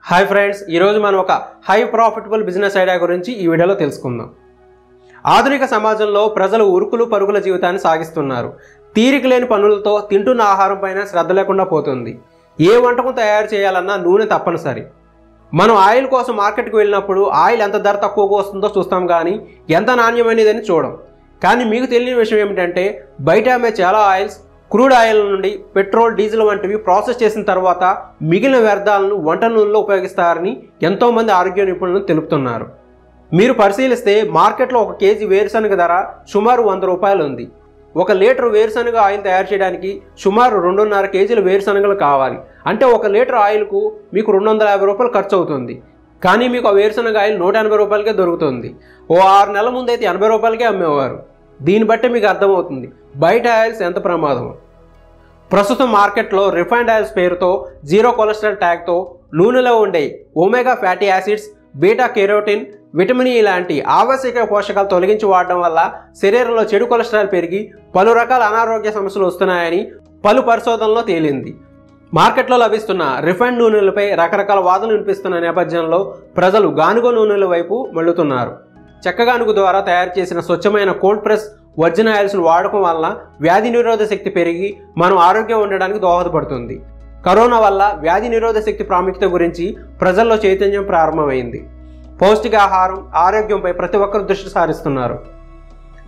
Hi friends, ఈరోజు మనం ఒక హై ప్రాఫిటబుల్ బిజినెస్ ఐడియా గురించి ఈ వీడియోలో తెలుసుకుందాం. ఆధునిక సమాజంలో ప్రజలు ఉరుకులు పరుగుల జీవితాన్ని సాగిస్తున్నారు. తీరిక లేని పనులతో తింటున్న ఆహారం పైన శ్రద్ధ లేకుండా పోతుంది. ఏ వంటకం తయారు చేయాలన్నా నూనె తప్పనిసరి. మనం ఆయిల్ కోసం మార్కెట్కి వెళ్ళినప్పుడు ఆయిల్ ఎంత ధర తక్కువగా వస్తుందో చూస్తాం, కానీ ఎంత నాణ్యమైనదని చూడం. కానీ మీకు తెలియని విషయం ఏమిటంటే, బయట అమ్మే చాలా ఆయిల్స్ క్రూడ్ ఆయిల్ నుండి పెట్రోల్, డీజిల్ వంటివి ప్రాసెస్ చేసిన తర్వాత మిగిలిన వ్యర్థాలను వంట నూనెలో ఉపయోగిస్తారని ఎంతోమంది ఆరోగ్య నిపుణులు తెలుపుతున్నారు. మీరు పరిశీలిస్తే మార్కెట్లో 1 కేజీ వేరుశనగ ధర సుమారు 100 రూపాయలు ఉంది. 1 లీటర్ వేరుశనగ ఆయిల్ తయారు చేయడానికి సుమారు 2.5 కేజీల వేరుశనగలు కావాలి. అంటే 1 లీటర్ ఆయిల్కు మీకు 250 రూపాయలు ఖర్చు అవుతుంది. కానీ మీకు ఆ వేరుశనగ ఆయిల్ 180 రూపాయలకే దొరుకుతుంది. 6 నెలల ముందు అయితే 80 రూపాయలకే అమ్మేవారు. దీన్ని బట్టి మీకు అర్థమవుతుంది బయట ఆయిల్స్ ఎంత ప్రమాదం. ప్రస్తుతం మార్కెట్లో రిఫైన్డ్ ఆయిల్స్ పేరుతో జీరో కొలెస్ట్రాల్ ట్యాగ్తో నూనెలో ఉండే omega fatty acids, beta carotene, vitamin E లాంటి ఆవశ్యక పోషకాలు తొలగించి వాడడం వల్ల శరీరంలో చెడు కొలెస్ట్రాల్ పెరిగి పలు రకాల అనారోగ్య సమస్యలు వస్తున్నాయని పలు పరిశోధనలో తేలింది. మార్కెట్లో లభిస్తున్న రిఫైన్డ్ నూనెలపై రకరకాల వాదనలు వినిపిస్తున్న నేపథ్యంలో ప్రజలు గానుగ నూనెల వైపు మళ్లుతున్నారు. చెక్కగానుగ ద్వారా తయారు చేసిన స్వచ్ఛమైన కోల్డ్ ప్రెస్ వర్జిన్ ఆయిల్స్ను వాడకం వల్ల వ్యాధి నిరోధక శక్తి పెరిగి మనం ఆరోగ్యం ఉండడానికి దోహదపడుతుంది. కరోనా వల్ల వ్యాధి నిరోధక శక్తి ప్రాముఖ్యత గురించి ప్రజల్లో చైతన్యం ప్రారంభమైంది. పౌష్టికాహారం, ఆరోగ్యంపై ప్రతి ఒక్కరు దృష్టి సారిస్తున్నారు.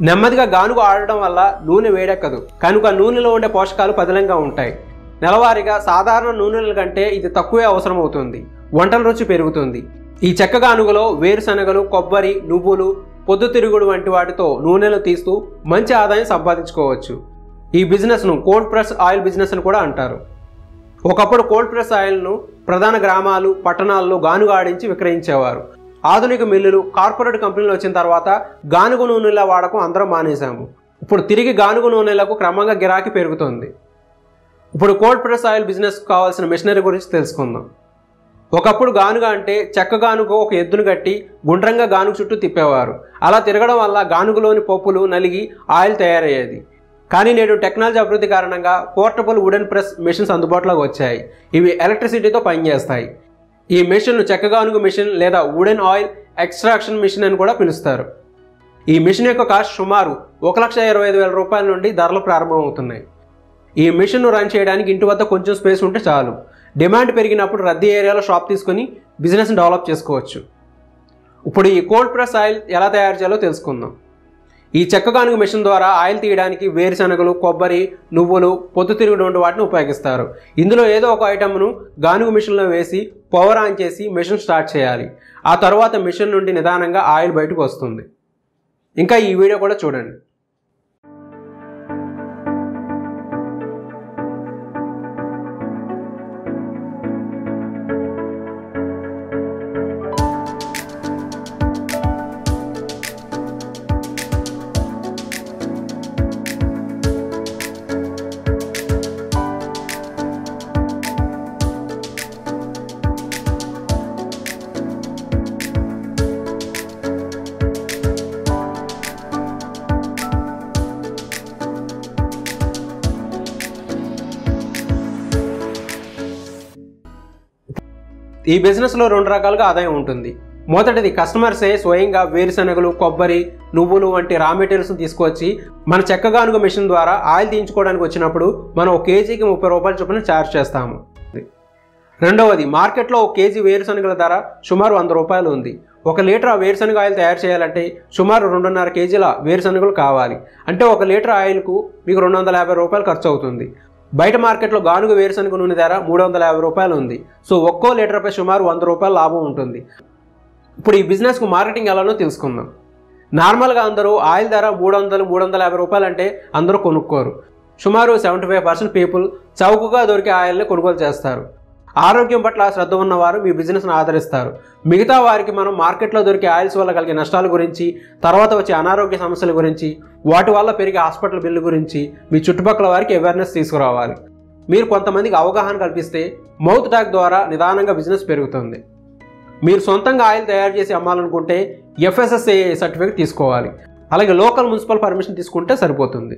నెమ్మదిగా గానుగ ఆడడం వల్ల నూనె వేడెక్కదు, కనుక నూనెలో ఉండే పోషకాలు పదిలంగా ఉంటాయి. నెలవారీగా సాధారణ నూనెల కంటే ఇది తక్కువే అవసరం అవుతుంది. వంటల రుచి పెరుగుతుంది. ఈ చెక్క గానుగలో వేరుశనగలు, కొబ్బరి, నువ్వులు, పొద్దుతిరుగుడు వంటి వాటితో నూనెలు తీస్తూ మంచి ఆదాయం సంపాదించుకోవచ్చు. ఈ బిజినెస్ను కోల్డ్ ప్రెస్ ఆయిల్ బిజినెస్ అని కూడా అంటారు. ఒకప్పుడు కోల్డ్ ప్రెస్ ఆయిల్ను ప్రధాన గ్రామాలు, పట్టణాల్లో గానుగ ఆడించి విక్రయించేవారు. ఆధునిక మిల్లులు, కార్పొరేట్ కంపెనీలు వచ్చిన తర్వాత గానుగ నూనెల వాడకం అందరం మానేశాము. ఇప్పుడు తిరిగి గానుగ నూనెలకు క్రమంగా గిరాకీ పెరుగుతుంది. ఇప్పుడు కోల్డ్ ప్రెస్ ఆయిల్ బిజినెస్ కావాల్సిన మెషినరీ గురించి తెలుసుకుందాం. ఒకప్పుడు గానుగ అంటే చెక్క గానుగ ఒక ఎద్దును కట్టి గుండ్రంగా గానుగ చుట్టూ తిప్పేవారు. అలా తిరగడం వల్ల గానుగలోని పప్పులు నలిగి ఆయిల్ తయారయ్యేది. కానీ నేడు టెక్నాలజీ అభివృద్ధి కారణంగా పోర్టబుల్ వుడెన్ ప్రెస్ మెషిన్స్ అందుబాటులోకి వచ్చాయి. ఇవి ఎలక్ట్రిసిటీతో పనిచేస్తాయి. ఈ మెషిన్ను చెక్క గానుగ మెషిన్ లేదా వుడెన్ ఆయిల్ ఎక్స్ట్రాక్షన్ మెషిన్ అని కూడా పిలుస్తారు. ఈ మెషిన్ యొక్క కాస్ట్ సుమారు 1,25,000 రూపాయల నుండి ధరలు ప్రారంభమవుతున్నాయి. ఈ మెషిన్ను రన్ చేయడానికి ఇంటి వద్ద కొంచెం స్పేస్ ఉంటే చాలు. డిమాండ్ పెరిగినప్పుడు రద్దీ ఏరియాలో షాప్ తీసుకొని బిజినెస్ని డెవలప్ చేసుకోవచ్చు. ఇప్పుడు ఈ కోల్డ్ ప్రెస్ ఆయిల్ ఎలా తయారు చేయాలో తెలుసుకుందాం. ఈ చెక్క గానుగ మెషిన్ ద్వారా ఆయిల్ తీయడానికి వేరుశనగలు, కొబ్బరి, నువ్వులు, పొద్దుతిరుగుడు వంటి వాటిని ఉపయోగిస్తారు. ఇందులో ఏదో ఒక ఐటమ్ను గానుగ మెషిన్లో వేసి పవర్ ఆన్ చేసి మెషిన్ స్టార్ట్ చేయాలి. ఆ తర్వాత మెషిన్ నుండి నిదానంగా ఆయిల్ బయటకు వస్తుంది. ఇంకా ఈ వీడియో కూడా చూడండి. ఈ బిజినెస్లో 2 రకాలుగా ఆదాయం ఉంటుంది. మొదటిది కస్టమర్సే స్వయంగా వేరుశనగలు, కొబ్బరి, నువ్వులు వంటి రా మెటీరియల్స్ని తీసుకొచ్చి మన చెక్క గానుగ మెషిన్ ద్వారా ఆయిల్ తీయించుకోవడానికి వచ్చినప్పుడు మనం 1 కేజీకి 30 రూపాయల చొప్పున ఛార్జ్ చేస్తాము. రెండవది, మార్కెట్లో 1 కేజీ వేరుశనగల ధర సుమారు 100 రూపాయలు ఉంది. 1 లీటర్ ఆ వేరుశనగ ఆయిల్ తయారు చేయాలంటే సుమారు 2.5 కేజీల వేరుశనగలు కావాలి. అంటే 1 లీటర్ ఆయిల్కు మీకు 250 రూపాయలు ఖర్చు అవుతుంది. బయట మార్కెట్లో గానుగ వేరుశనగ నూనె ధర 350 రూపాయలు ఉంది. సో 1 లీటర్పై సుమారు 100 రూపాయల లాభం ఉంటుంది. ఇప్పుడు ఈ బిజినెస్కు మార్కెటింగ్ ఎలానో తెలుసుకుందాం. నార్మల్గా అందరూ ఆయిల్ ధర 300-350 రూపాయలు అంటే అందరూ కొనుక్కోరు. సుమారు 75% పీపుల్ చౌకగా దొరికే ఆయిల్ని కొనుగోలు చేస్తారు. ఆరోగ్యం పట్ల శ్రద్ధ ఉన్నవారు మీ బిజినెస్ను ఆదరిస్తారు. మిగతా వారికి మనం మార్కెట్లో దొరికే ఆయిల్స్ వల్ల కలిగే నష్టాల గురించి, తర్వాత వచ్చే అనారోగ్య సమస్యల గురించి, వాటి వల్ల పెరిగే హాస్పిటల్ బిల్లు గురించి మీ చుట్టుపక్కల వారికి అవేర్నెస్ తీసుకురావాలి. మీరు కొంతమందికి అవగాహన కల్పిస్తే మౌత్ టాక్ ద్వారా నిదానంగా బిజినెస్ పెరుగుతుంది. మీరు సొంతంగా ఆయిల్ తయారు చేసి అమ్మాలనుకుంటే FSSAI సర్టిఫికేట్ తీసుకోవాలి. అలాగే లోకల్ మున్సిపల్ పర్మిషన్ తీసుకుంటే సరిపోతుంది.